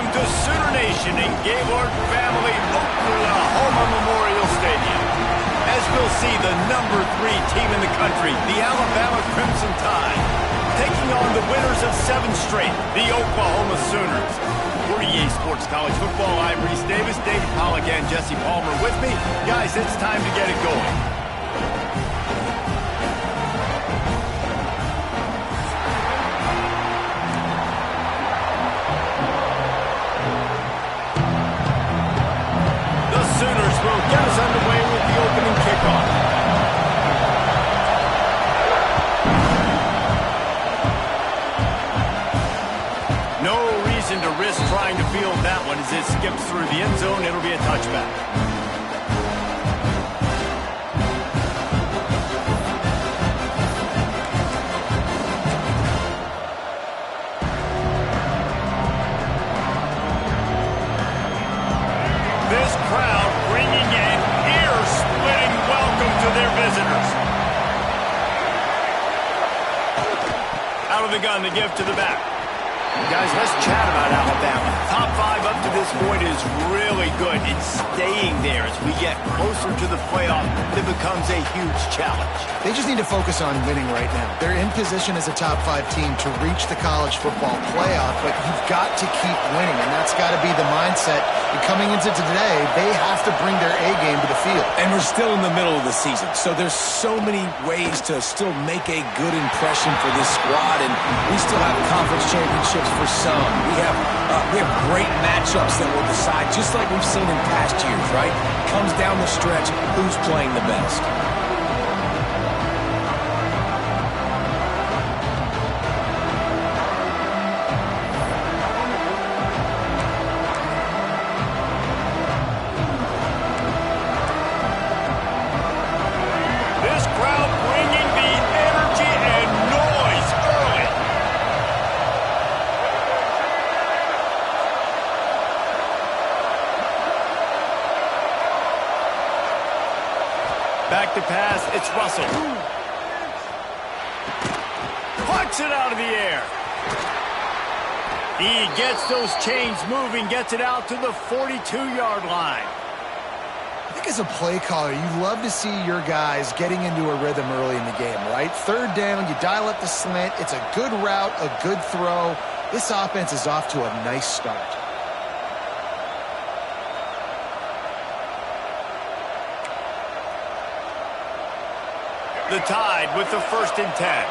Welcome to Sooner Nation in Gaylord Family Oklahoma Memorial Stadium. As we'll see, the number 3 team in the country, the Alabama Crimson Tide, taking on the winners of 7 straight, the Oklahoma Sooners. For EA Sports College Football, I'm Reese Davis, David Pollack, and Jesse Palmer with me. Guys, it's time to get it going. Sooners will get us underway with the opening kickoff. No reason to risk trying to field that one as it skips through the end zone. It'll be a touchback. This crowd bringing an ear-splitting welcome to their visitors. Out of the gun, the give to the back. Guys, let's chat about Alabama. Top 5 up to this point is really good. It's staying there as we get closer to the playoff. It becomes a huge challenge. They just need to focus on winning right now. They're in position as a top 5 team to reach the college football playoff, but you've got to keep winning, and that's got to be the mindset. And coming into today, they have to bring their A game to the field. And we're still in the middle of the season, so there's so many ways to still make a good impression for this squad, and we still have conference championships for some. We have great matchups that will decide, just like we've seen in past years, right? Comes down the stretch, who's playing the best. This crowd bringing the energy and noise early. Back to pass, it's Russell. Puts it out of the air. He gets those chains moving, gets it out to the 42-yard line. I think as a play caller, you love to see your guys getting into a rhythm early in the game, right? 3rd down, you dial up the slant. It's a good route, a good throw. This offense is off to a nice start. The Tide with the 1st and 10.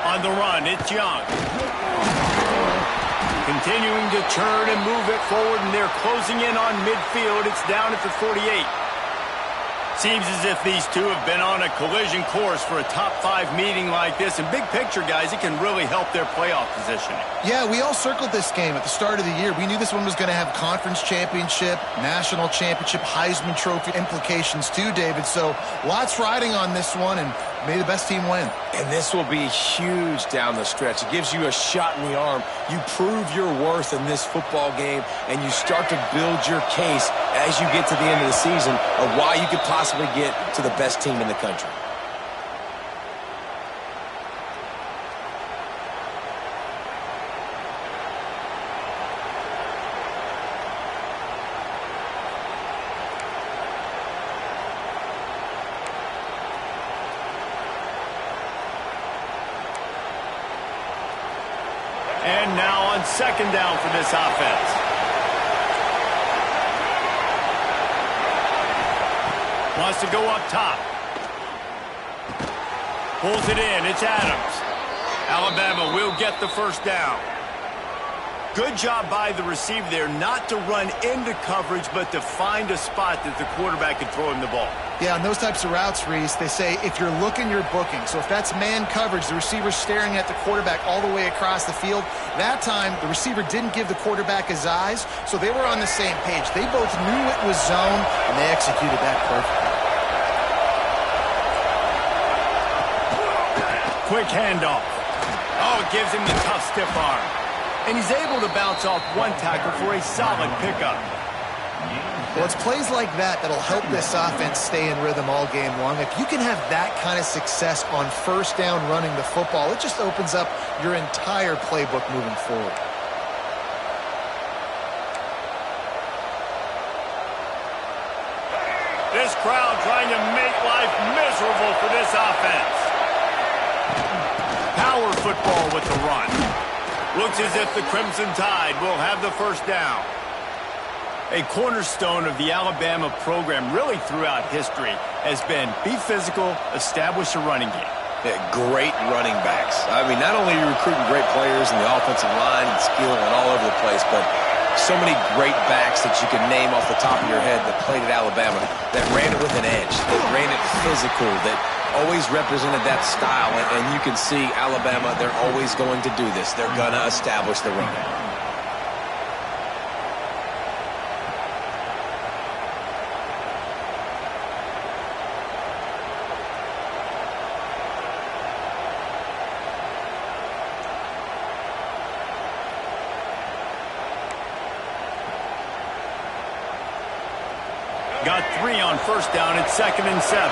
On the run, it's Young. Continuing to churn and move it forward, and they're closing in on midfield. It's down at the 48. Seems as if these two have been on a collision course for a top 5 meeting like this. And big picture, guys, it can really help their playoff positioning. Yeah, we all circled this game at the start of the year. We knew this one was going to have conference championship, national championship, Heisman Trophy implications too, David. So lots riding on this one, and may the best team win. And this will be huge down the stretch. It gives you a shot in the arm. You prove your worth in this football game, and you start to build your case as you get to the end of the season of why you could possibly get to the best team in the country. And now on 2nd down for this offense. Wants to go up top. Pulls it in. It's Adams. Alabama will get the 1st down. Good job by the receiver there not to run into coverage, but to find a spot that the quarterback can throw him the ball. Yeah, on those types of routes, Reese, they say if you're looking, you're booking. So if that's man coverage, the receiver's staring at the quarterback all the way across the field. That time, the receiver didn't give the quarterback his eyes, so they were on the same page. They both knew it was zone, and they executed that perfectly. Quick handoff. Oh, it gives him the tough, stiff arm. And he's able to bounce off one tackle for a solid pickup. Well, it's plays like that that'll help this offense stay in rhythm all game long. If you can have that kind of success on first down running the football, it just opens up your entire playbook moving forward. This crowd trying to make life miserable for this offense. Power football with the run. Looks as if the Crimson Tide will have the first down. A cornerstone of the Alabama program really throughout history has been be physical, establish a running game. Yeah, great running backs. I mean, not only are you recruiting great players in the offensive line and skill and all over the place, but so many great backs that you can name off the top of your head that played at Alabama, that ran it with an edge, that ran it physical, that always represented that style. And you can see Alabama, they're always going to do this. They're going to establish the run. Got 3 on first down at 2nd and 7.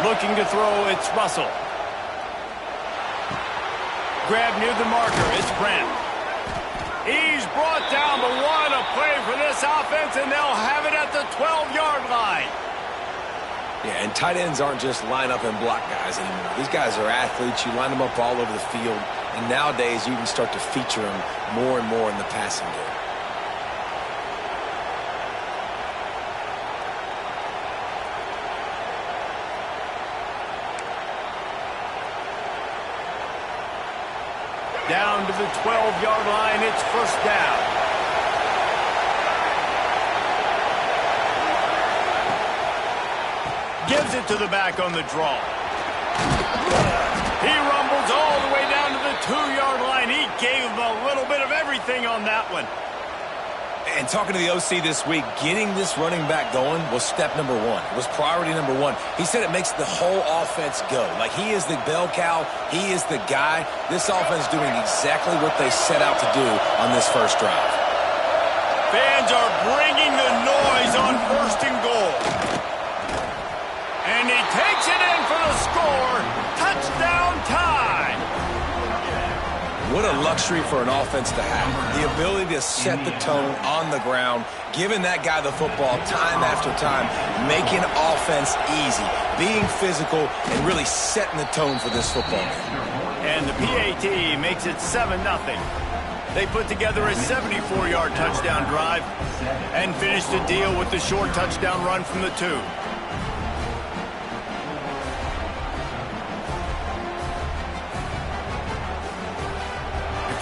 Looking to throw, it's Russell. Grab near the marker, it's Brent. He's brought down, but what a play for this offense, and they'll have it at the 12-yard line. Yeah, and tight ends aren't just line up and block guys anymore. These guys are athletes. You line them up all over the field. And nowadays, you can start to feature them more and more in the passing game. Down to the 12-yard line, it's first down. Gives it to the back on the draw. He rumbles all the way down to the 2-yard line. He gave him a little bit of everything on that one. And talking to the OC this week, getting this running back going was step number 1. It was priority number 1. He said it makes the whole offense go. Like, he is the bell cow. He is the guy. This offense doing exactly what they set out to do on this first drive. Fans are bringing the noise on 1st and goal. And he takes it in for the score. Touchdown time. What a luxury for an offense to have. The ability to set the tone on the ground, giving that guy the football time after time, making offense easy, being physical, and really setting the tone for this football game. And the PAT makes it 7-0. They put together a 74-yard touchdown drive and finished the deal with the short touchdown run from the 2.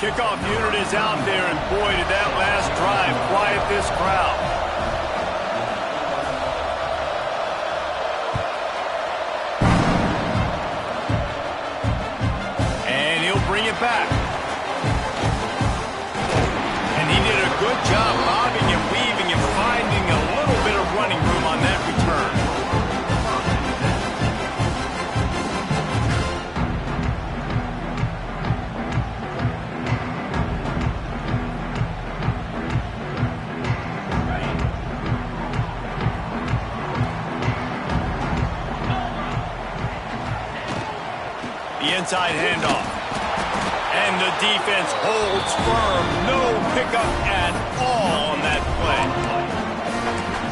Kickoff unit is out there, and boy, did that last drive quiet this crowd. And he'll bring it back. And he did a good job bobbing and weaving and finding a little bit of running room on that return. Inside handoff. And the defense holds firm. No pickup at all on that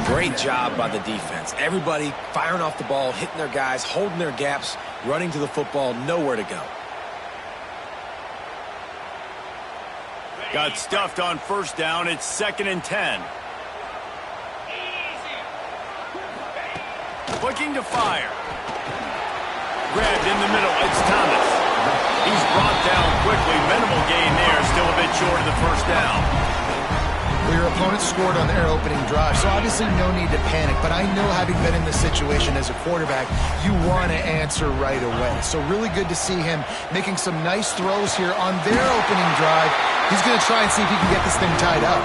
play. Great job by the defense. Everybody firing off the ball, hitting their guys, holding their gaps, running to the football, nowhere to go. Got stuffed on first down. It's 2nd and 10. Looking to fire. Grabbed in the middle, it's Thomas. He's brought down quickly. Minimal gain there, still a bit short of the first down. Well, your opponent scored on their opening drive, so obviously no need to panic. But I know, having been in this situation as a quarterback, you want to answer right away. So really good to see him making some nice throws here on their opening drive. He's going to try and see if he can get this thing tied up.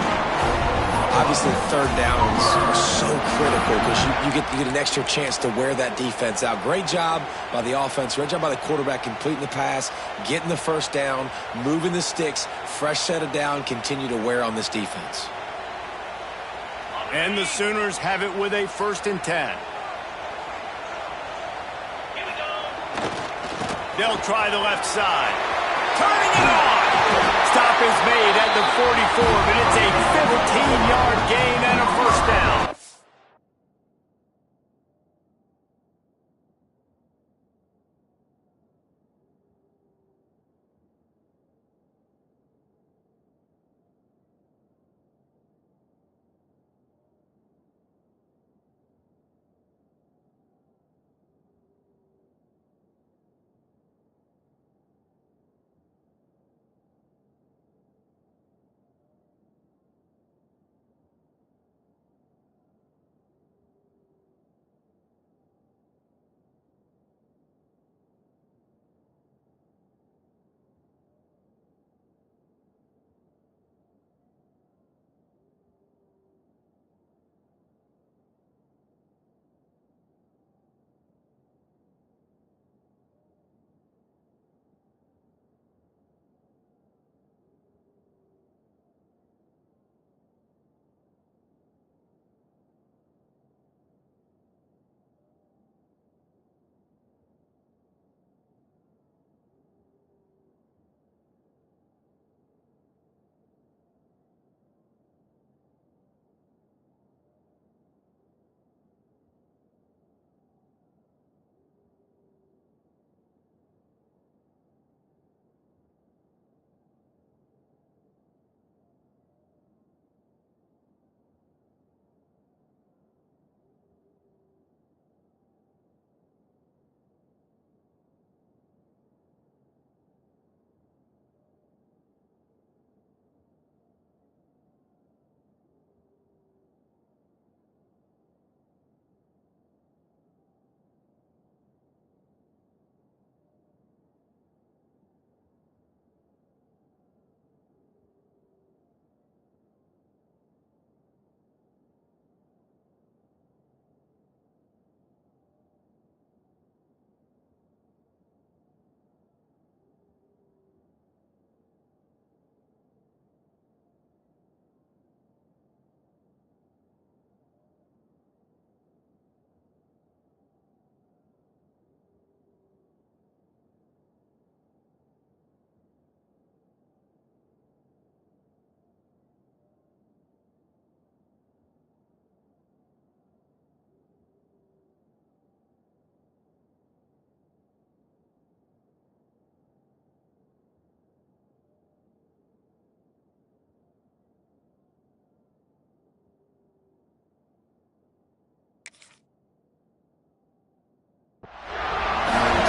Obviously, third downs are so critical because you get an extra chance to wear that defense out. Great job by the offense. Great job by the quarterback completing the pass, getting the first down, moving the sticks, fresh set of down, continue to wear on this defense. And the Sooners have it with a 1st and 10. They'll try the left side. Turning it on. Stop is made at the 44, but it's a 15-yard gain and a 1st down.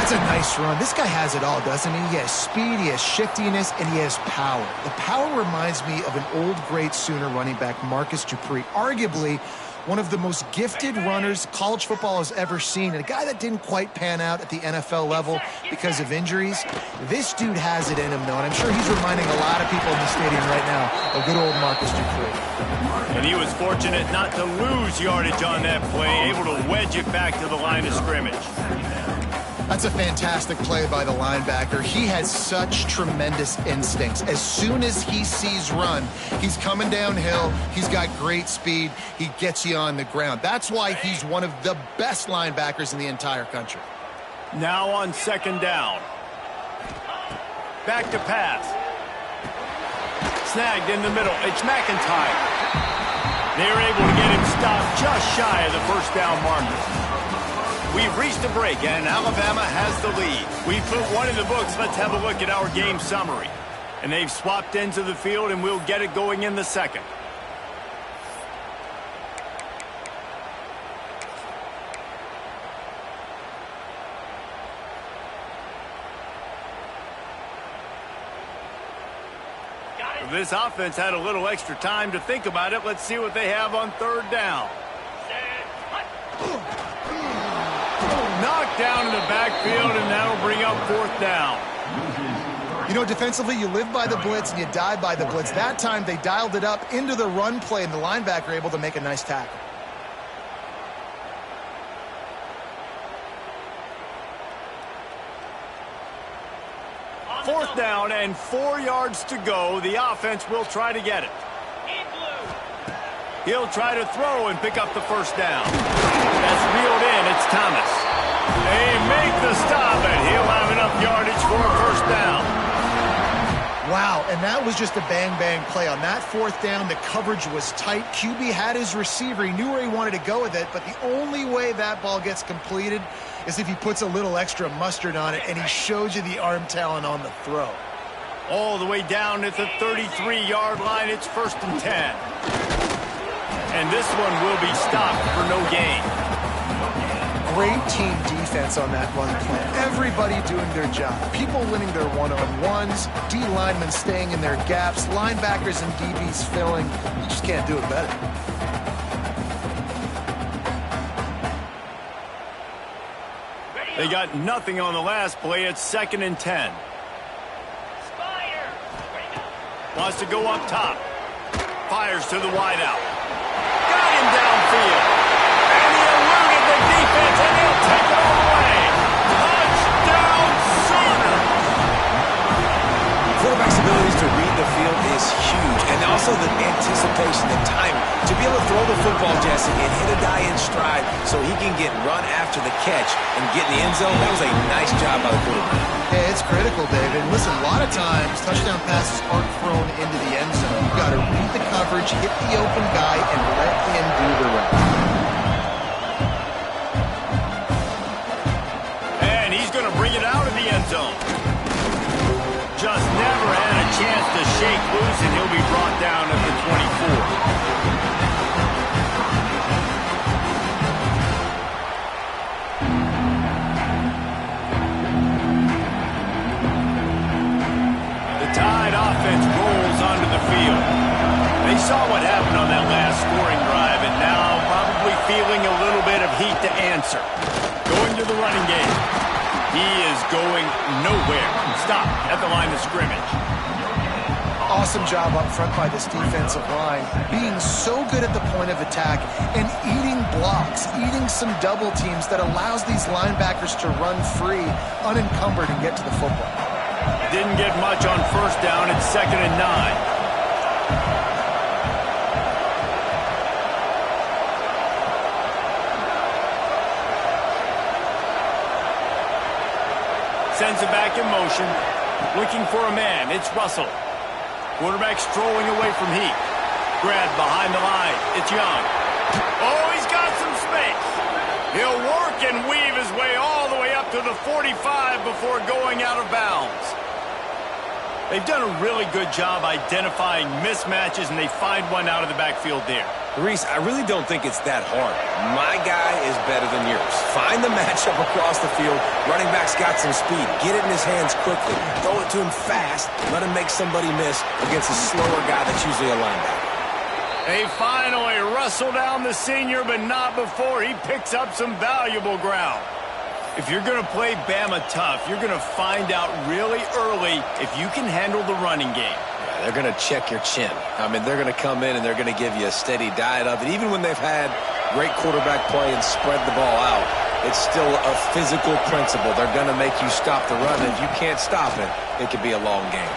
That's a nice run. This guy has it all, doesn't he? He has speed, he has shiftiness, and he has power. The power reminds me of an old great Sooner running back, Marcus Dupree, arguably one of the most gifted runners college football has ever seen, and a guy that didn't quite pan out at the NFL level because of injuries. This dude has it in him, though, and I'm sure he's reminding a lot of people in the stadium right now of good old Marcus Dupree. And he was fortunate not to lose yardage on that play, able to wedge it back to the line of scrimmage. That's a fantastic play by the linebacker. He has such tremendous instincts. As soon as he sees run, he's coming downhill. He's got great speed. He gets you on the ground. That's why he's one of the best linebackers in the entire country. Now on 2nd down. Back to pass. Snagged in the middle. It's McIntyre. They're able to get him stopped just shy of the 1st down marker. We've reached a break, and Alabama has the lead. We've put one in the books. Let's have a look at our game summary. And they've swapped into the field, and we'll get it going in the 2nd. This offense had a little extra time to think about it. Let's see what they have on 3rd down. Knocked down in the backfield, and that'll bring up 4th down. You know, defensively, you live by the blitz and you die by the blitz. That time, they dialed it up into the run play, and the linebacker able to make a nice tackle. Fourth down and 4 yards to go. The offense will try to get it. He'll try to throw and pick up the first down. That's reeled in. It's Thomas. They make the stop, and he'll have enough yardage for a first down. Wow, and that was just a bang-bang play. On that fourth down, the coverage was tight. QB had his receiver. He knew where he wanted to go with it, but the only way that ball gets completed is if he puts a little extra mustard on it, and he shows you the arm talent on the throw. All the way down at the 33-yard line, it's 1st and 10. And this one will be stopped for no gain. Great team defense on that run play. Everybody doing their job. People winning their one-on-ones, D linemen staying in their gaps, linebackers and DBs filling. You just can't do it better. They got nothing on the last play. It's 2nd and 10. Wants to go up top. Fires to the wideout. Got him downfield. And he eluded the defense, and he'll take it all the way. Touchdown, Sooner! Quarterback's abilities to read the field is huge, and also the anticipation, the timing. To be able to throw the football, Jesse, and hit a guy in stride so he can get run after the catch and get in the end zone, that was a nice job by the quarterback. Yeah, it's critical, David. Listen, a lot of times, touchdown passes aren't thrown into the end zone. You've got to read the coverage, hit the open guy, and let him do the rest. And he's going to bring it out of the end zone. Just never had a chance to shake loose, and he'll be brought down at the 24. Tide offense rolls onto the field. They saw what happened on that last scoring drive, and now probably feeling a little bit of heat to answer. Going to the running game. He is going nowhere. Stop at the line of scrimmage. Awesome job up front by this defensive line, being so good at the point of attack and eating blocks, eating some double teams that allows these linebackers to run free, unencumbered, and get to the football. Didn't get much on first down. It's 2nd and 9. Sends it back in motion. Looking for a man. It's Russell. Quarterback strolling away from Heath. Grab behind the line. It's Young. Oh, he's got some space. He'll work and weave his way all the way up to the 45 before going out of bounds. They've done a really good job identifying mismatches, and they find one out of the backfield there. Reese, I really don't think it's that hard. My guy is better than yours. Find the matchup across the field. Running back's got some speed. Get it in his hands quickly. Throw it to him fast. Let him make somebody miss against a slower guy that's usually a linebacker. They finally wrestle down the senior, but not before he picks up some valuable ground. If you're going to play Bama tough, you're going to find out really early if you can handle the running game. Yeah, they're going to check your chin. I mean, they're going to come in and they're going to give you a steady diet of it. Even when they've had great quarterback play and spread the ball out, it's still a physical principle. They're going to make you stop the run. And if you can't stop it, it could be a long game.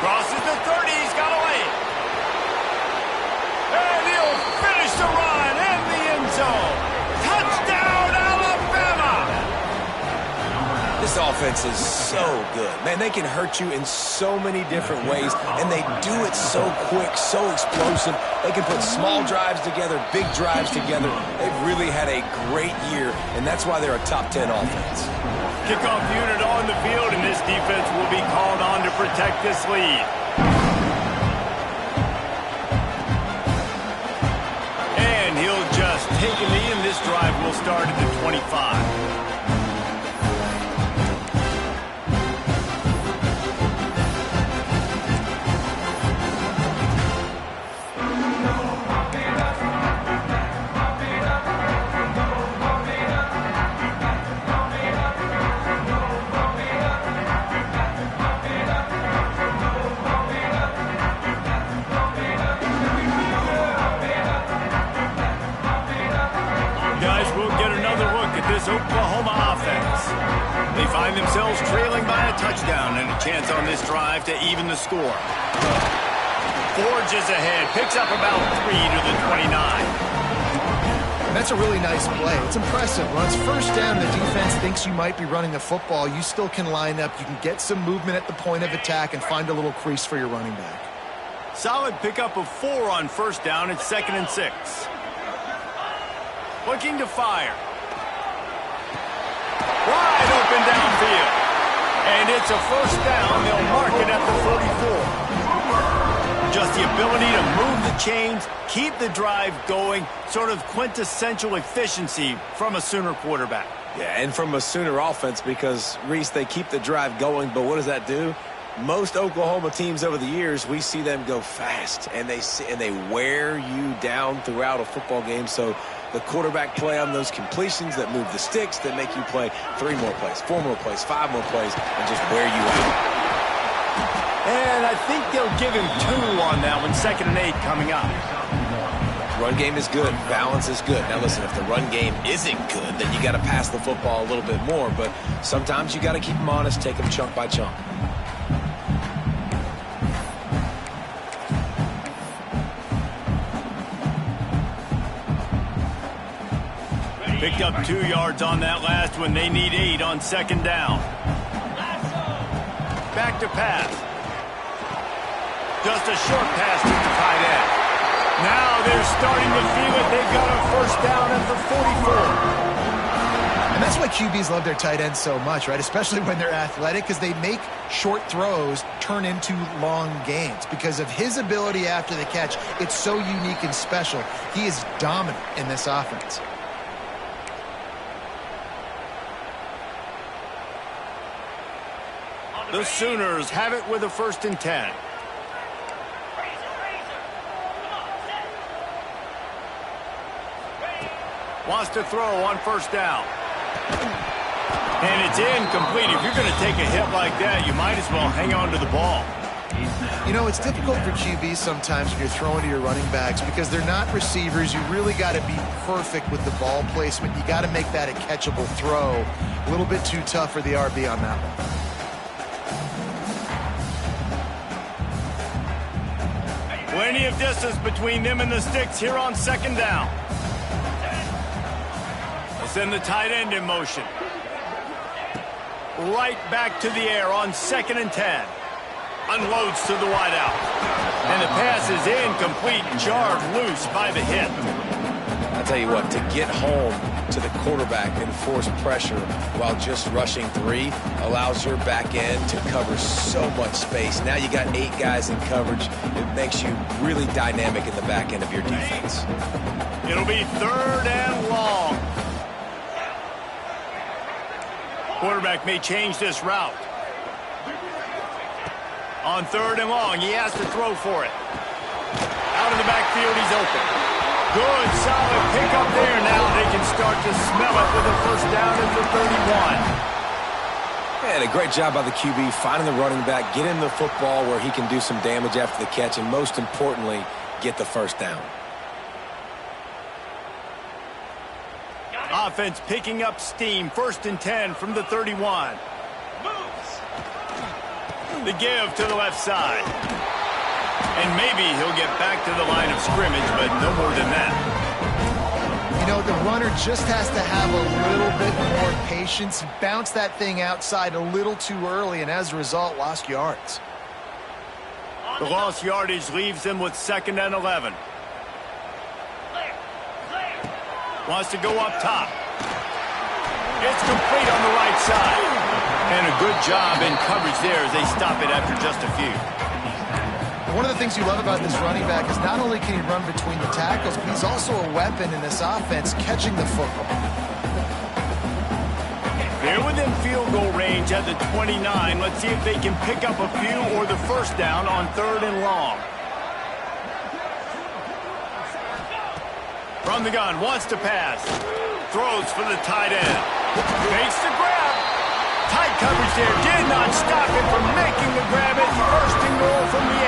Crosses the 30. He's got to lay it. And he'll finish the run in the end zone. Touchdown, Alabama! This offense is so good. Man, they can hurt you in so many different ways, and they do it so quick, so explosive. They can put small drives together, big drives together. They've really had a great year, and that's why they're a top 10 offense. Kickoff unit on the field, and this defense will be called on to protect this lead. And he'll just take a knee, and this drive will start at the 25. chance on this drive to even the score. Forges ahead, picks up about 3 to the 29. That's a really nice play. It's impressive. When it's first down and the defense thinks you might be running the football, you still can line up. You can get some movement at the point of attack and find a little crease for your running back. Solid pickup of 4 on first down. It's 2nd and 6. Looking to fire. Wide open downfield. And it's a first down. They'll mark it at the 44. Just the ability to move the chains, keep the drive going, sort of quintessential efficiency from a Sooner quarterback. Yeah, and from a Sooner offense because, Reese, they keep the drive going, but what does that do? Most Oklahoma teams over the years, we see them go fast, and they wear you down throughout a football game. So the quarterback play on those completions that move the sticks, that make you play 3 more plays, 4 more plays, 5 more plays, and just wear you out. And I think they'll give him 2 on that one. 2nd and 8 coming up. Run game is good. Balance is good. Now listen, if the run game isn't good, then you got to pass the football a little bit more. But sometimes you got to keep them honest, take them chunk by chunk. Picked up 2 yards on that last one. They need 8 on 2nd down. Back to pass. Just a short pass to the tight end. Now they're starting to feel it. They've got a first down at the 44. And that's why QBs love their tight ends so much, right? Especially when they're athletic, because they make short throws turn into long gains. Because of his ability after the catch, it's so unique and special. He is dominant in this offense. The Sooners have it with a 1st and 10. Wants to throw on first down. And it's incomplete. If you're going to take a hit like that, you might as well hang on to the ball. You know, it's difficult for QBs sometimes when you're throwing to your running backs because they're not receivers. You really got to be perfect with the ball placement. You got to make that a catchable throw. A little bit too tough for the RB on that one. Plenty of distance between them and the sticks here on 2nd down. They'll send the tight end in motion. Right back to the air on 2nd and 10. Unloads to the wideout. And the pass is incomplete, jarred loose by the hit. I'll tell you what, to get home to the quarterback and force pressure while just rushing 3 allows your back end to cover so much space. Now you got 8 guys in coverage. It makes you really dynamic in the back end of your defense. It'll be 3rd and long. Quarterback may change this route. On 3rd and long, he has to throw for it. Out of the backfield, he's open. Good, solid pickup there. Now they can start to smell it with a first down at the 31. And a great job by the QB finding the running back, get him the football where he can do some damage after the catch, and most importantly, get the first down. Offense picking up steam. 1st and 10 from the 31. The give to the left side. And maybe he'll get back to the line of scrimmage, but no more than that. You know, the runner just has to have a little bit more patience. He bounced that thing outside a little too early, and as a result, lost yards. The lost yardage leaves them with 2nd and 11. Wants to go up top. It's complete on the right side. And a good job in coverage there as they stop it after just a few. One of the things you love about this running back is not only can he run between the tackles, but he's also a weapon in this offense catching the football. They're within field goal range at the 29. Let's see if they can pick up a few or the first down on 3rd and long. From the gun, wants to pass. Throws for the tight end. Makes the grab. Tight coverage there. Did not stop him from making the grab. It's 1st and goal from the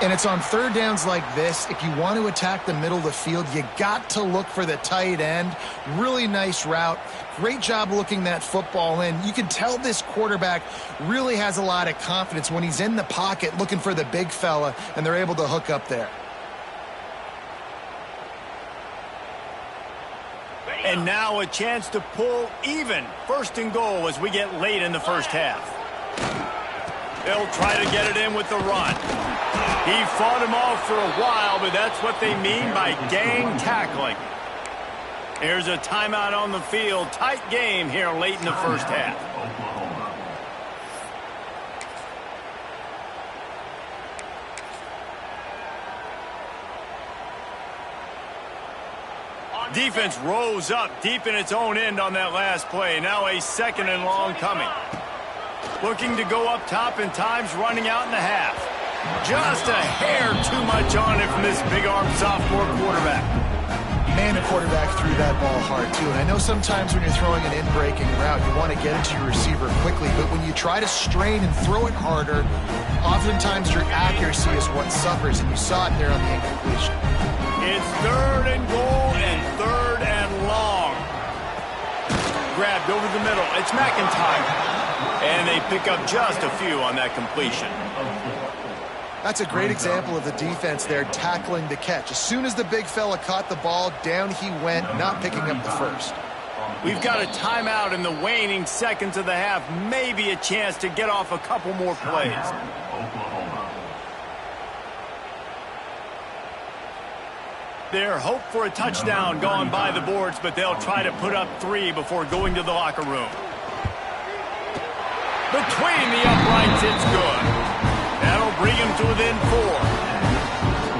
8. And it's on third downs like this. If you want to attack the middle of the field, you got to look for the tight end. Really nice route. Great job looking that football in. You can tell this quarterback really has a lot of confidence when he's in the pocket looking for the big fella, and they're able to hook up there. And now a chance to pull even. First and goal as we get late in the first half. They'll try to get it in with the run. He fought him off for a while, but that's what they mean by gang tackling. Here's a timeout on the field. Tight game here late in the first half. Defense rose up deep in its own end on that last play. Now a second and long coming. Looking to go up top, and time's running out in the half. Just a hair too much on it from this big-armed sophomore quarterback. Man, the quarterback threw that ball hard, too. And I know sometimes when you're throwing an in-breaking route, you want to get it to your receiver quickly. But when you try to strain and throw it harder, oftentimes your accuracy is what suffers. And you saw it there on the incompletion. It's third and goal and third and long. Grabbed over the middle. It's McIntyre. And they pick up just a few on that completion. That's a great example of the defense there tackling the catch. As soon as the big fella caught the ball, down he went, not picking up the first. We've got a timeout in the waning seconds of the half. Maybe a chance to get off a couple more plays. Their hope for a touchdown gone by the boards, but they'll try to put up 3 before going to the locker room. Between the uprights, it's good. That'll bring him to within 4.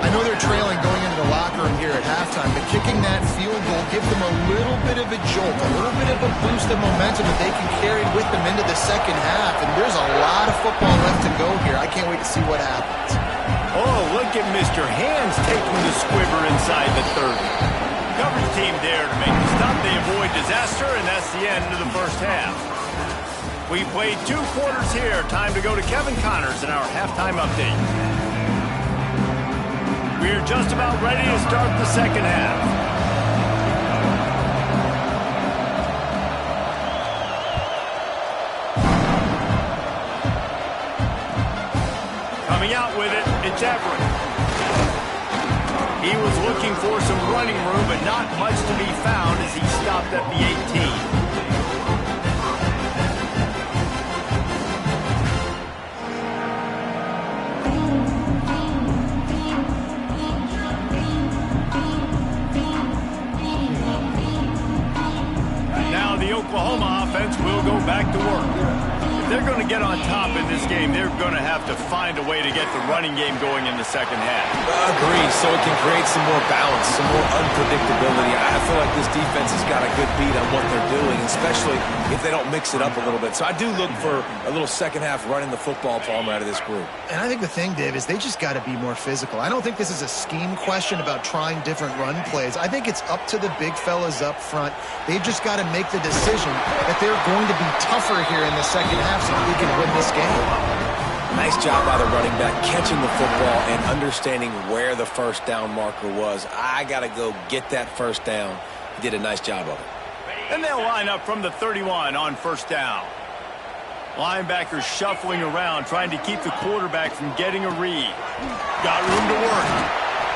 I know they're trailing going into the locker room here at halftime, but kicking that field goal gives them a little bit of a jolt, a little bit of a boost of momentum that they can carry with them into the second half. And there's a lot of football left to go here. I can't wait to see what happens. Oh, look at Mr. Hands taking the squibber inside the 30. Coverage team there to make the stop. They avoid disaster, and that's the end of the first half. We played 2 quarters here. Time to go to Kevin Connors in our halftime update. We're just about ready to start the second half. Coming out with it, it's Everett. He was looking for some running room, but not much to be found as he stopped at the 18. Oklahoma offense will go back to work. If they're going to get on top in this game, they're going to have to find a way to get the running game going in the second half. Agreed, so it can create some more balance, some more unpredictability. I feel like this defense has got a good beat on what they're doing, especially if they don't mix it up a little bit. So I do look for a little second half running the football Palmer out of this group. And I think the thing, Dave, is they just got to be more physical. I don't think this is a scheme question about trying different run plays. I think it's up to the big fellas up front. They've just got to make the decision that they're going to be tougher here in the second half so that we can win this game. Nice job by the running back catching the football and understanding where the first down marker was. I got to go get that first down. He did a nice job of it. And they'll line up from the 31 on first down. Linebackers shuffling around, trying to keep the quarterback from getting a read. Got room to work.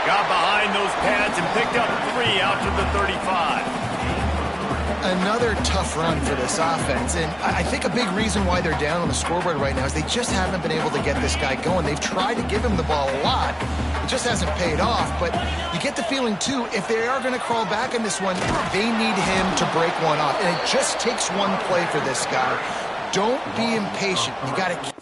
Got behind those pads and picked up 3 out to the 35. Another tough run for this offense, and I think a big reason why they're down on the scoreboard right now is they just haven't been able to get this guy going. They've tried to give him the ball a lot. It just hasn't paid off, but you get the feeling, too, if they are going to crawl back in this one, they need him to break one off, and it just takes one play for this guy. Don't be impatient. You got to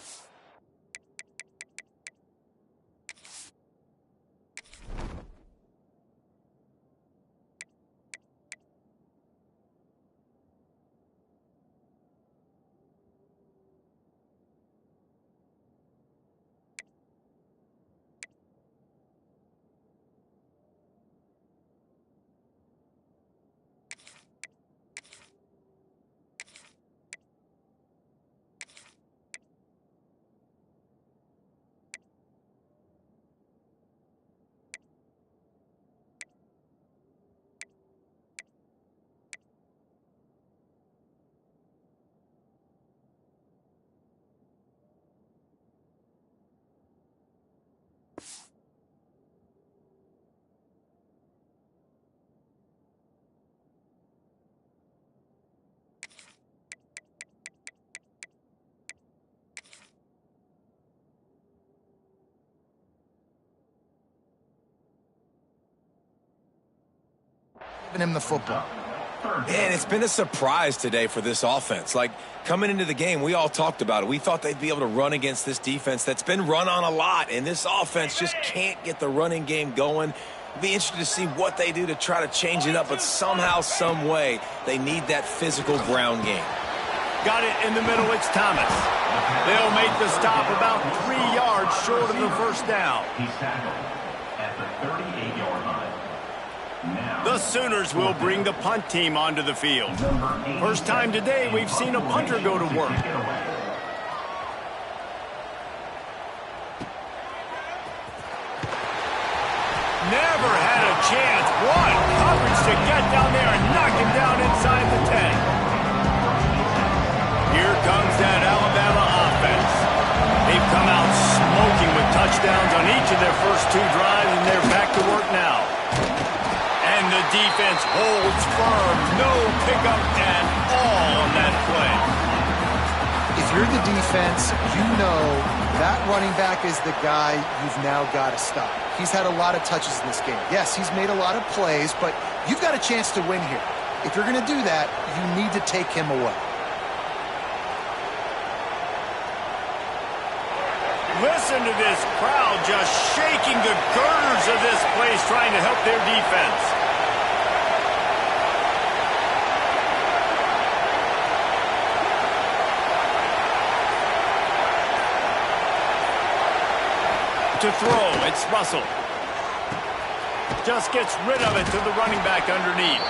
giving him the football. And it's been a surprise today for this offense. Like, coming into the game, we all talked about it. We thought they'd be able to run against this defense that's been run on a lot, and this offense just can't get the running game going. It'll be interesting to see what they do to try to change it up, but somehow, some way, they need that physical ground game. Got it in the middle, it's Thomas. They'll make the stop about 3 yards short of the first down. He's tackled at the 38-yard line. The Sooners will bring the punt team onto the field. First time today we've seen a punter go to work. Never had a chance. What coverage to get down there and knock him down inside the 10. Here comes that Alabama offense. They've come out smoking with touchdowns on each of their first 2 drives, and they're back to work now. And the defense holds firm. No pickup at all on that play. If you're the defense, you know that running back is the guy you've now got to stop. He's had a lot of touches in this game. Yes, he's made a lot of plays, but you've got a chance to win here. If you're going to do that, you need to take him away. Listen to this crowd just shaking the girders of this place, trying to help their defense. To throw, it's Russell. Just gets rid of it to the running back underneath.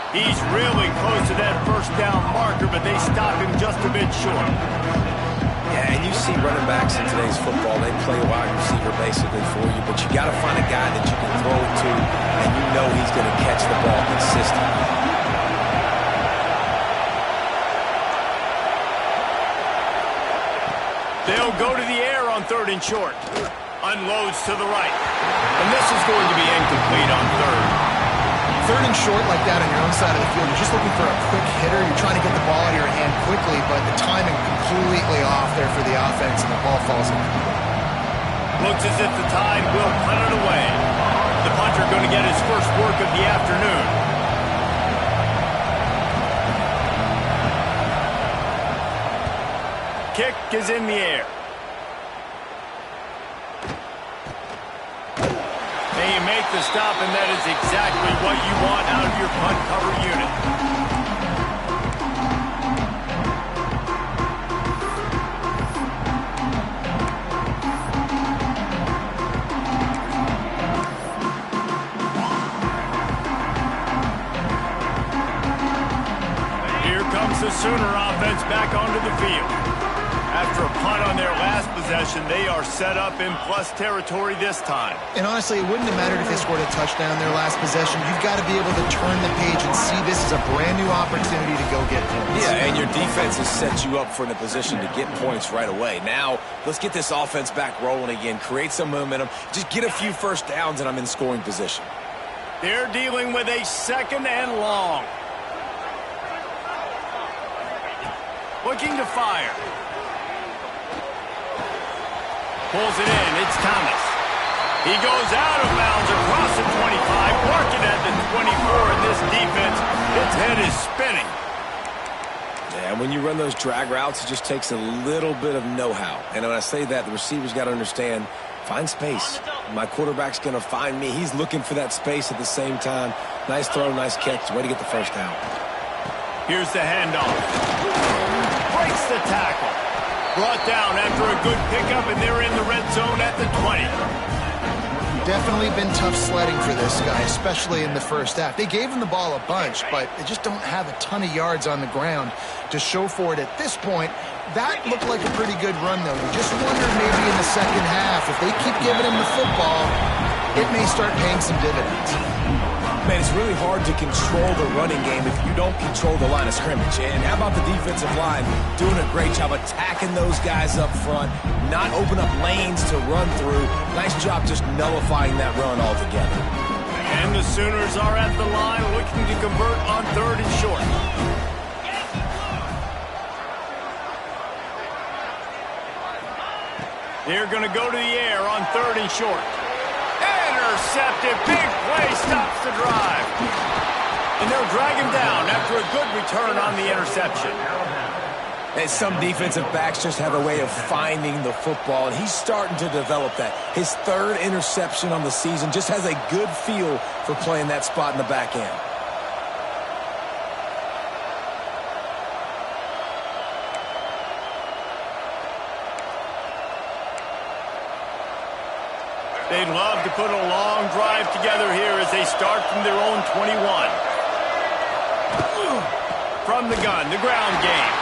He's really close to that first down marker, but they stop him just a bit short. Yeah, and you see running backs in today's football, they play wide receiver basically for you, but you got to find a guy that you can throw it to, and you know he's going to catch the ball consistently. They'll go to the air on 3rd and short. Unloads to the right. And this is going to be incomplete on 3rd. 3rd and short like that on your own side of the field, you're just looking for a quick hitter. You're trying to get the ball out of your hand quickly, but the timing completely off there for the offense, and the ball falls incomplete. Looks as if the Tide will punt it away. The punter going to get his first work of the afternoon. Kick is in the air. They make the stop, and that is exactly what you want out of your punt cover unit. Here comes the Sooner offense back onto the field. After a punt on their last possession, they are set up in plus territory this time. And honestly, it wouldn't have mattered if they scored a touchdown their last possession. You've got to be able to turn the page and see this as a brand new opportunity to go get points. Yeah, and your defense has set you up for in a position to get points right away. Now, let's get this offense back rolling again, create some momentum, just get a few first downs, and I'm in scoring position. They're dealing with a 2nd and long. Looking to fire. Pulls it in. It's Thomas. He goes out of bounds across the 25, working at the 24, and this defense, its head is spinning. Yeah, and when you run those drag routes, it just takes a little bit of know-how. And when I say that, the receiver's got to understand, find space. My quarterback's going to find me. He's looking for that space at the same time. Nice throw, nice catch. Way to get the first down. Here's the handoff. Breaks the tackle. Brought down after a good pickup, and they're in the red zone at the 20. Definitely been tough sledding for this guy, especially in the first half. They gave him the ball a bunch, but they just don't have a ton of yards on the ground to show for it at this point. That looked like a pretty good run, though. You just wonder maybe in the second half, if they keep giving him the football, it may start paying some dividends. Man, it's really hard to control the running game if you don't control the line of scrimmage. And how about the defensive line doing a great job attacking those guys up front, not open up lanes to run through. Nice job just nullifying that run altogether. And the Sooners are at the line looking to convert on 3rd and short. They're going to go to the air on 3rd and short. Intercepted. Big play stops the drive. And they'll drag him down after a good return on the interception. And some defensive backs just have a way of finding the football, and he's starting to develop that. His third interception on the season, just has a good feel for playing that spot in the back end. They'd love to put a long drive together here as they start from their own 21. From the gun, the ground game.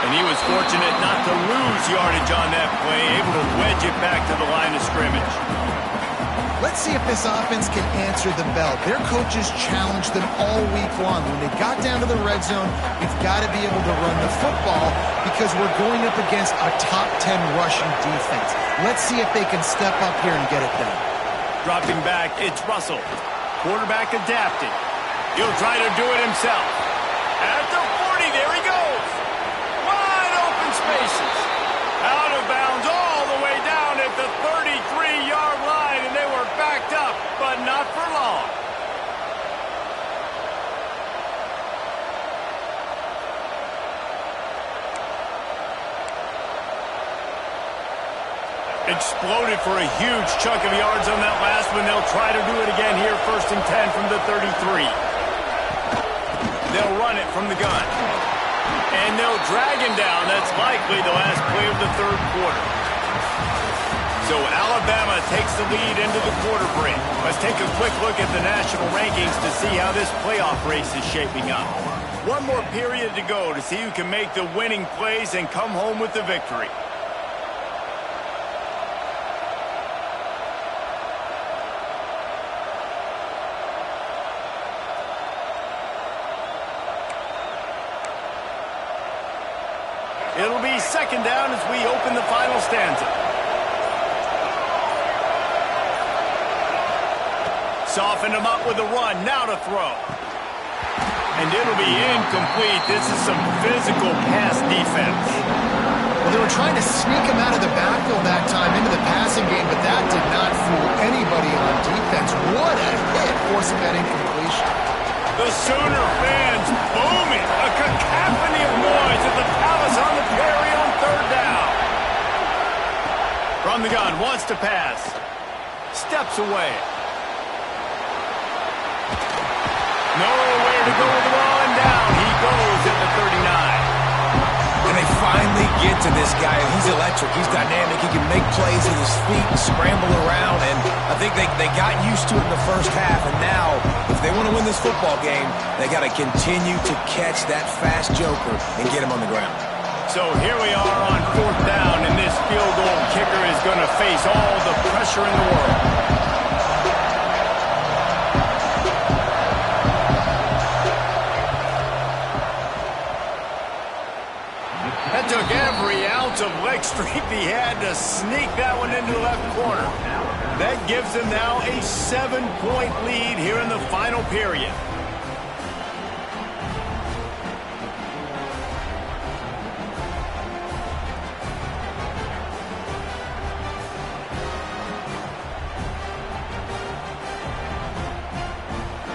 And he was fortunate not to lose yardage on that play, able to wedge it back to the line of scrimmage. Let's see if this offense can answer the bell. Their coaches challenged them all week long. When they got down to the red zone, we've got to be able to run the football because we're going up against a top 10 rushing defense. Let's see if they can step up here and get it done. Dropping back, it's Russell. Quarterback adapted. He'll try to do it himself. At the 40, there he goes. Wide open spaces. Out of bounds all the way down at the 33-yard line, and they were backed up, but not for long. Exploded for a huge chunk of yards on that last one. They'll try to do it again here, 1st and 10 from the 33. They'll run it from the gun. And they'll drag him down. That's likely the last play of the third quarter. So Alabama takes the lead into the quarter break. Let's take a quick look at the national rankings to see how this playoff race is shaping up. One more period to go to see who can make the winning plays and come home with the victory. It'll be 2nd down as we open the final stanza. Soften him up with a run, now to throw. And it'll be incomplete. This is some physical pass defense. Well, they were trying to sneak him out of the backfield that time into the passing game, but that did not fool anybody on defense. What a hit, forcing that incompletion. The Sooner fans booming. A cacophony of noise at the Palace on the Prairie on 3rd down. From the gun, wants to pass. Steps away. Nowhere to go with the ball, and down he goes at the 39. And they finally get to this guy, and he's electric. He's dynamic. He can make plays with his feet and scramble around, and I think they got used to it in the first half, and now if they want to win this football game, they got to continue to catch that fast joker and get him on the ground. So here we are on 4th down, and this field goal kicker is going to face all the pressure in the world. That took every ounce of leg strength he had to sneak that one into the left corner. That gives them now a 7-point lead here in the final period.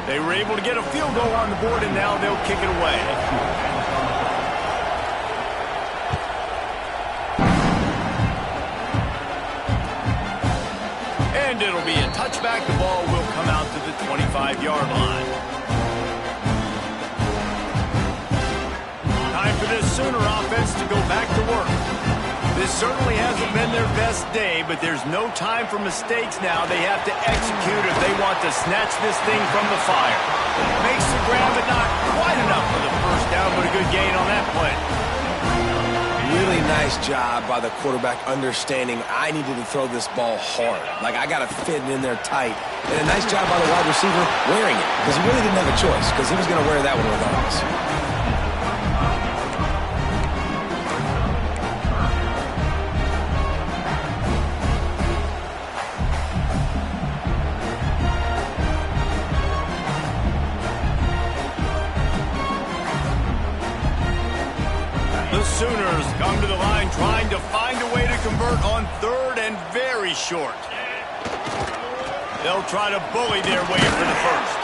They were able to get a field goal on the board, and now they'll kick it away. And it'll be a touchback. The ball will come out to the 25-yard line. Time for this Sooner offense to go back to work. This certainly hasn't been their best day, but there's no time for mistakes now. They have to execute if they want to snatch this thing from the fire. Makes the grab, but not quite enough for the 1st down, but a good gain on that play. Really nice job by the quarterback understanding I needed to throw this ball hard. Like, I got to fit it in there tight. And a nice job by the wide receiver wearing it, because he really didn't have a choice, because he was going to wear that one regardless. The Sooners come to the line trying to find a way to convert on 3rd and very short. They'll try to bully their way for the 1st.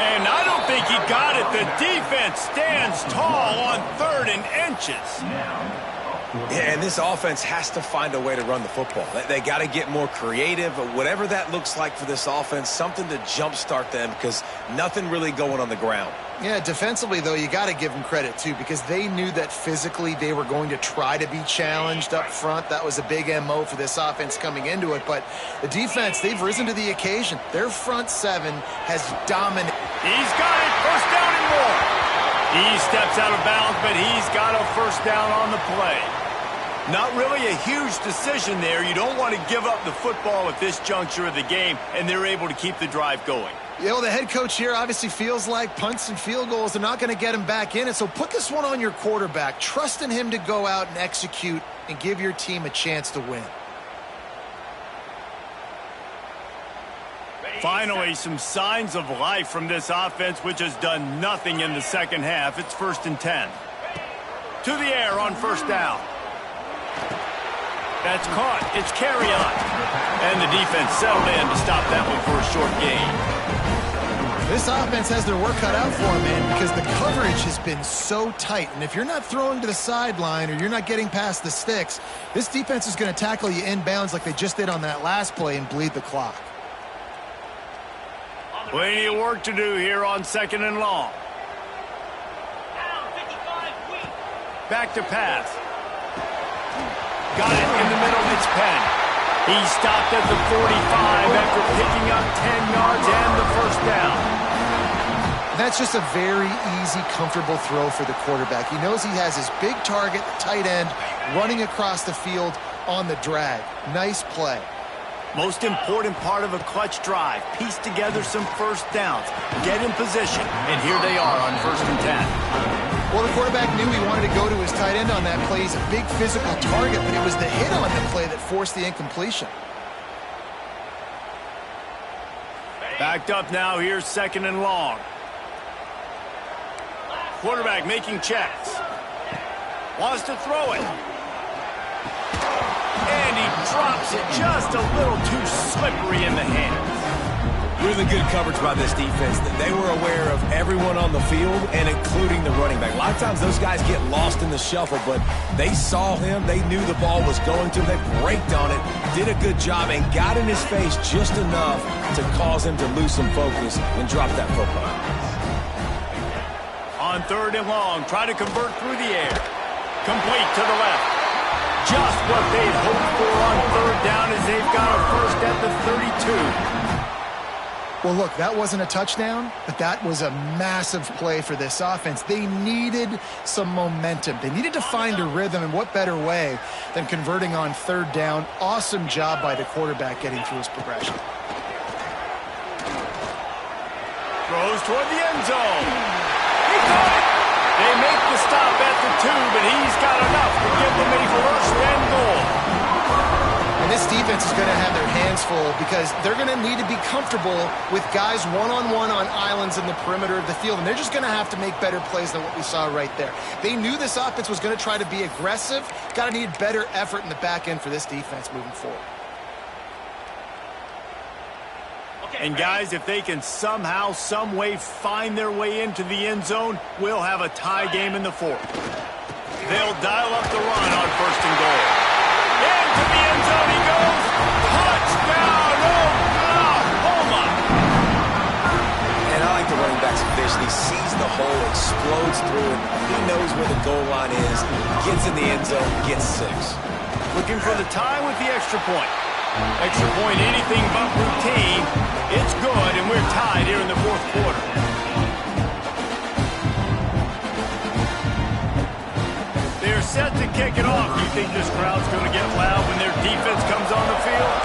And I don't think he got it. The defense stands tall on 3rd and inches. Yeah, and this offense has to find a way to run the football. They got to get more creative, whatever that looks like for this offense, something to jumpstart them because nothing really going on the ground. Yeah, defensively, though, you got to give them credit, too, because they knew that physically they were going to try to be challenged up front. That was a big MO for this offense coming into it. But the defense, they've risen to the occasion. Their front seven has dominated. He's got it. First down and more. He steps out of bounds, but he's got a first down on the play. Not really a huge decision there. You don't want to give up the football at this juncture of the game, and they're able to keep the drive going. You know, the head coach here obviously feels like punts and field goals, they're not going to get him back in it. So put this one on your quarterback. Trust in him to go out and execute and give your team a chance to win. Finally, some signs of life from this offense, which has done nothing in the second half. It's 1st and 10. To the air on first down. That's caught. It's carry on. And the defense settled in to stop that one for a short gain. This offense has their work cut out for them, man, because the coverage has been so tight. And if you're not throwing to the sideline or you're not getting past the sticks, this defense is going to tackle you inbounds like they just did on that last play and bleed the clock. Plenty of work to do here on 2nd and long. Back to pass. Got it in the middle. It's Penn. He stopped at the 45 after picking up 10 yards and the first down. That's just a very easy, comfortable throw for the quarterback. He knows he has his big target, the tight end, running across the field on the drag. Nice play. Most important part of a clutch drive. Piece together some first downs. Get in position. And here they are on 1st and 10. Well, the quarterback knew he wanted to go to his tight end on that play. He's a big physical target, but it was the hit on the play that forced the incompletion. Backed up now. Here's 2nd and long. Quarterback making checks. Wants to throw it. And he drops it just a little too slippery in the hands. Really good coverage by this defense. They were aware of everyone on the field and including the running back. A lot of times those guys get lost in the shuffle, but they saw him. They knew the ball was going to him. They braked on it, did a good job, and got in his face just enough to cause him to lose some focus and drop that football. On 3rd and long, try to convert through the air. Complete to the left. Just what they'd hoped for on 3rd down as they've got a first at the 32. Well, look, that wasn't a touchdown, but that was a massive play for this offense. They needed some momentum. They needed to find a rhythm, and what better way than converting on 3rd down. Awesome job by the quarterback getting through his progression. Throws toward the end zone. He caught it. They make the stop at the 2, but he's got enough to give them a first and goal. And this defense is going to have their hands full because they're going to need to be comfortable with guys one-on-one on islands in the perimeter of the field, and they're just going to have to make better plays than what we saw right there. They knew this offense was going to try to be aggressive. Got to need better effort in the back end for this defense moving forward. And guys, if they can somehow, some way find their way into the end zone, we'll have a tie game in the 4th. They'll dial up the run on 1st and goal. Into the end zone he goes. Touchdown, Oklahoma! And I like the running back's vision. He sees the hole, explodes through it. He knows where the goal line is, gets in the end zone, gets 6. Looking for the tie with the extra point. Extra point, anything but routine. It's good, and we're tied here in the 4th quarter. They're set to kick it off. Do you think this crowd's going to get loud when their defense comes on the field?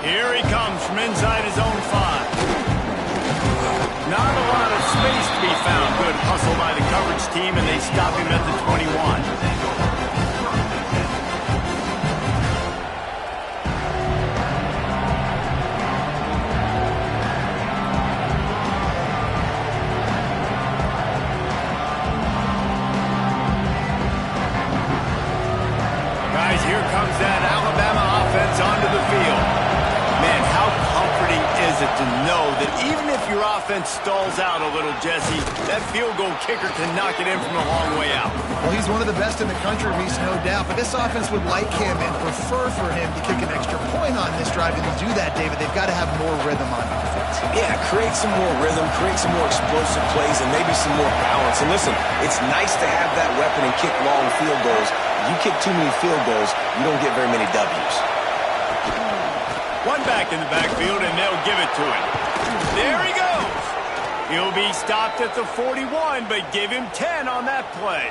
Here he comes from inside his own 5. Not a lot of space to be found. Good hustle by the coverage team, and they stop him at the 21. Guys, here comes that Alabama offense onto the field. it to know that even if your offense stalls out a little, Jesse, that field goal kicker can knock it in from a long way out. Well, he's one of the best in the country, Reese, no doubt. But this offense would like him and prefer for him to kick an extra point on this drive. And to do that, David, they've got to have more rhythm on offense. Yeah, create some more rhythm, create some more explosive plays, and maybe some more balance. And listen, it's nice to have that weapon and kick long field goals. If you kick too many field goals, you don't get very many W's. One back in the backfield, and they'll give it to him. There he goes. He'll be stopped at the 41, but give him 10 on that play.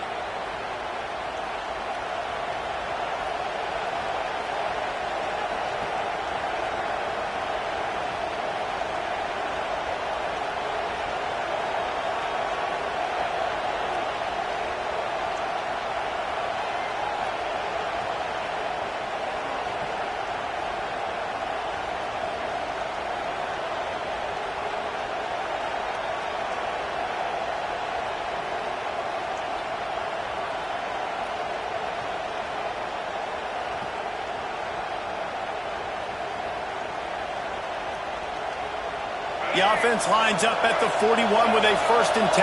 The offense lines up at the 41 with a 1st and 10.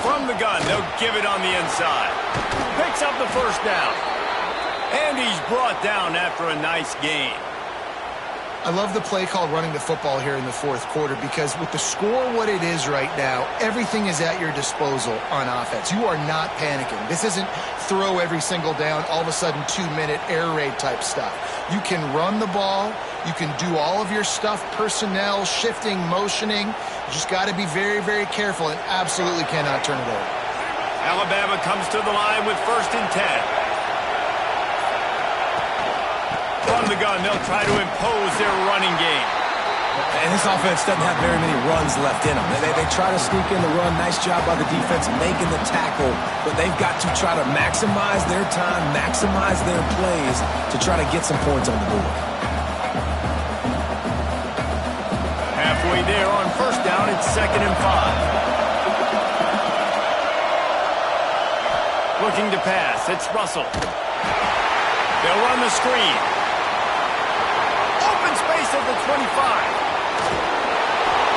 From the gun, they'll give it on the inside. Picks up the 1st down. And he's brought down after a nice gain. I love the play call running the football here in the 4th quarter because with the score what it is right now, everything is at your disposal on offense. You are not panicking. This isn't throw every single down, all of a sudden 2-minute air raid type stuff. You can run the ball. You can do all of your stuff, personnel, shifting, motioning. You just got to be very, very careful and absolutely cannot turn it over. Alabama comes to the line with 1st and 10. From the gun, they'll try to impose their running game. And this offense doesn't have very many runs left in them. They try to sneak in the run. Nice job by the defense making the tackle. But they've got to try to maximize their time, maximize their plays to try to get some points on the board. Halfway there on 1st down, it's 2nd and 5. Looking to pass, it's Russell. They'll run the screen. Open space at the 25.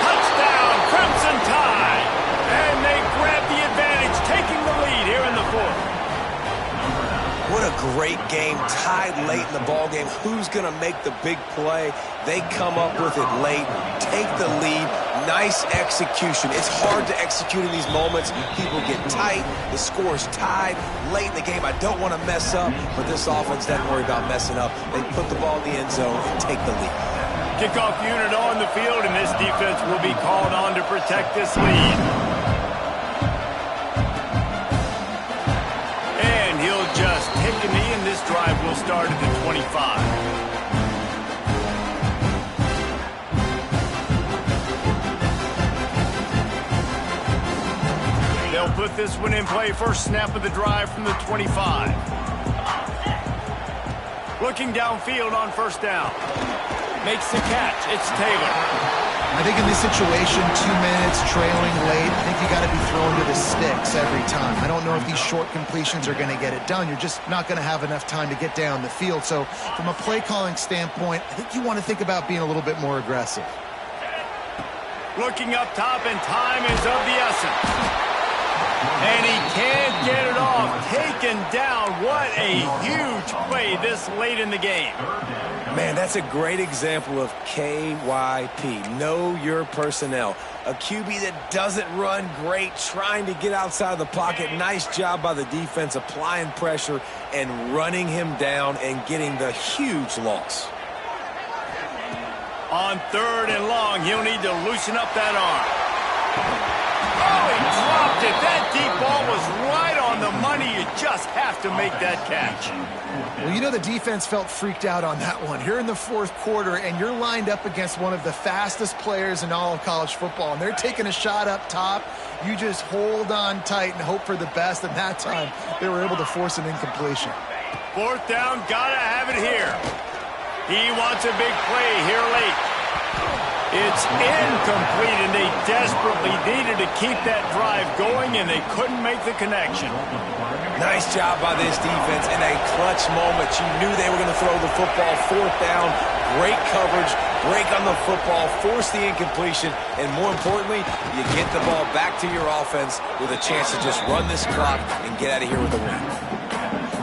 Touchdown, Crimson Tide. And they grab the advantage, taking the lead here in the 4th. What a great game, tied late in the ball game. Who's going to make the big play? They come up with it late, take the lead. Nice execution. It's hard to execute in these moments. People get tight. The score's tied late in the game. I don't want to mess up, but this offense doesn't worry about messing up. They put the ball in the end zone and take the lead. Kickoff unit on the field, and this defense will be called on to protect this lead. And he'll just take a knee, and this drive will start at the 25. They'll put this one in play. First snap of the drive from the 25. Looking downfield on 1st down. Makes the catch. It's Taylor. I think in this situation, 2 minutes, trailing late, I think you got to be thrown to the sticks every time. I don't know if these short completions are going to get it done. You're just not going to have enough time to get down the field. So from a play calling standpoint, I think you want to think about being a little bit more aggressive. Looking up top, and time is of the essence. And he can't get it off. Taken down. What a huge play this late in the game. Man, that's a great example of KYP. Know your personnel. A QB that doesn't run great, trying to get outside of the pocket. Nice job by the defense applying pressure and running him down and getting the huge loss. On 3rd and long, he'll need to loosen up that arm. Oh, he dropped it. That deep ball was right on the money. You just have to make that catch. Well, you know the defense felt freaked out on that one. You're in the 4th quarter, and you're lined up against one of the fastest players in all of college football, and they're taking a shot up top. You just hold on tight and hope for the best, and that time they were able to force an incompletion. 4th down, gotta have it here. He wants a big play here late. It's incomplete, and they desperately needed to keep that drive going, and they couldn't make the connection. Nice job by this defense in a clutch moment. You knew they were going to throw the football. Fourth down, great coverage, break on the football, force the incompletion, and more importantly, you get the ball back to your offense with a chance to just run this clock and get out of here with a win.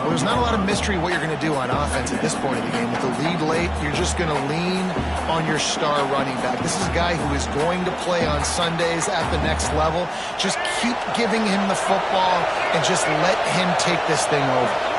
Well, there's not a lot of mystery what you're going to do on offense at this point of the game. With the lead late, you're just going to lean on your star running back. This is a guy who is going to play on Sundays at the next level. Just keep giving him the football and just let him take this thing over.